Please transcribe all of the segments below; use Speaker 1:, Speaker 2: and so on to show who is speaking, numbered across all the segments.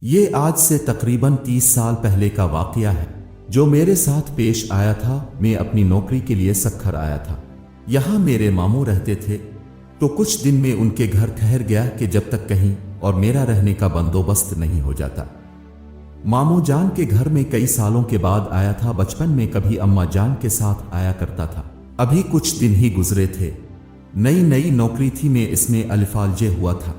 Speaker 1: یہ آج سے تقریباً 30 سال پہلے کا واقعہ ہے جو میرے ساتھ پیش آیا تھا۔ میں اپنی نوکری کے لیے سکھر آیا تھا۔ یہاں میرے ماموں رہتے تھے، تو کچھ دن میں ان کے گھر ٹھہر گیا کہ جب تک کہیں اور میرا رہنے کا بندوبست نہیں ہو جاتا۔ ماموں جان کے گھر میں کئی سالوں کے بعد آیا تھا۔ بچپن میں کبھی اماں جان کے ساتھ آیا کرتا تھا، ابھی کچھ دن ہی گزرے تھے، نئی نوکری تھی، میں اس میں الفالجے ہوا تھا۔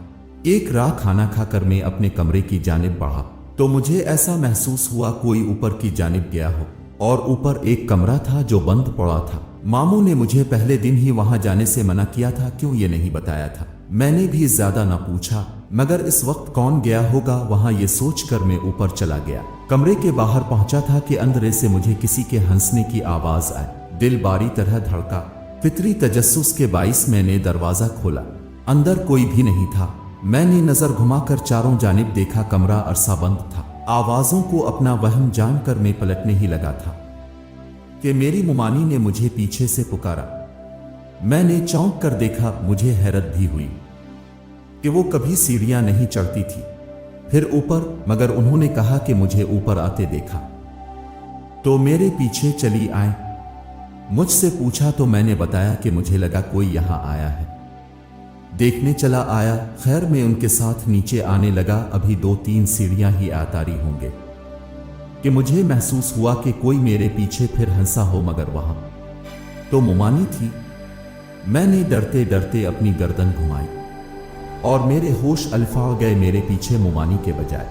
Speaker 1: ایک رات کھانا کھا کر میں اپنے کمرے کی جانب بڑھا تو مجھے ایسا محسوس ہوا کوئی اوپر کی جانب گیا ہو، اور اوپر ایک کمرہ تھا جو بند پڑا تھا۔ ماموں نے مجھے پہلے دن ہی وہاں جانے سے منع کیا تھا، کیوں یہ نہیں بتایا تھا۔ میں نے بھی زیادہ نہ پوچھا، مگر اس وقت کون گیا ہوگا وہاں، یہ سوچ کر میں اوپر چلا گیا۔ کمرے کے باہر پہنچا تھا کہ اندرے سے مجھے کسی کے ہنسنے کی آواز آئی۔ دل باری طرح دھڑکا۔ فطری تجسس کے باعث میں نے دروازہ کھولا، اندر کوئی بھی نہیں تھا۔ میں نے نظر گھما کر چاروں جانب دیکھا، کمرہ عرصہ بند تھا۔ آوازوں کو اپنا وہم جان کر میں پلٹنے ہی لگا تھا کہ میری ممانی نے مجھے پیچھے سے پکارا۔ میں نے چونک کر دیکھا، مجھے حیرت بھی ہوئی کہ وہ کبھی سیڑھیاں نہیں چڑھتی تھی۔ پھر اوپر، مگر انہوں نے کہا کہ مجھے اوپر آتے دیکھا تو میرے پیچھے چلی آئیں۔ مجھ سے پوچھا تو میں نے بتایا کہ مجھے لگا کوئی یہاں آیا ہے، دیکھنے چلا آیا۔ خیر میں ان کے ساتھ نیچے آنے لگا۔ ابھی 2-3 سیڑھیاں ہی اتاری ہوں گے کہ مجھے محسوس ہوا کہ کوئی میرے پیچھے پھر ہنسا ہو، مگر وہاں تو ممانی تھی۔ میں نے ڈرتے ڈرتے اپنی گردن گھمائی اور میرے ہوش الفاڑ گئے۔ میرے پیچھے ممانی کے بجائے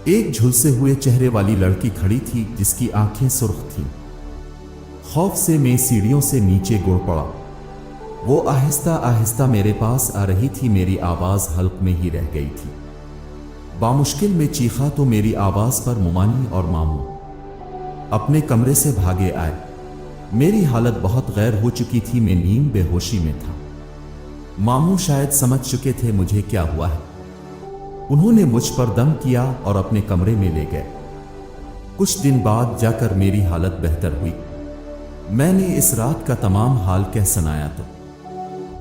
Speaker 1: ایک جھلسے ہوئے چہرے والی لڑکی کھڑی تھی جس کی آنکھیں سرخ تھیں۔ خوف سے میں سیڑھیوں سے نیچے گر پڑا۔ وہ آہستہ آہستہ میرے پاس آ رہی تھی، میری آواز حلق میں ہی رہ گئی تھی۔ بامشکل میں چیخا تو میری آواز پر ممانی اور ماموں اپنے کمرے سے بھاگے آئے۔ میری حالت بہت غیر ہو چکی تھی، میں نیم بے ہوشی میں تھا۔ ماموں شاید سمجھ چکے تھے مجھے کیا ہوا ہے، انہوں نے مجھ پر دم کیا اور اپنے کمرے میں لے گئے۔ کچھ دن بعد جا کر میری حالت بہتر ہوئی۔ میں نے اس رات کا تمام حال کہہ سنایا تو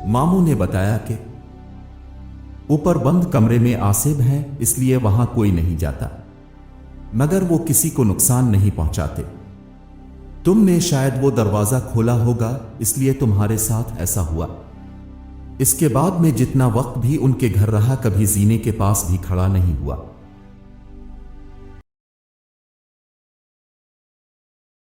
Speaker 1: ماموں نے بتایا کہ اوپر بند کمرے میں آصب ہیں، اس لیے وہاں کوئی نہیں جاتا، مگر وہ کسی کو نقصان نہیں پہنچاتے۔ تم نے شاید وہ دروازہ کھولا ہوگا، اس لیے تمہارے ساتھ ایسا ہوا۔ اس کے بعد میں جتنا وقت بھی ان کے گھر رہا، کبھی زینے کے پاس بھی کھڑا نہیں ہوا۔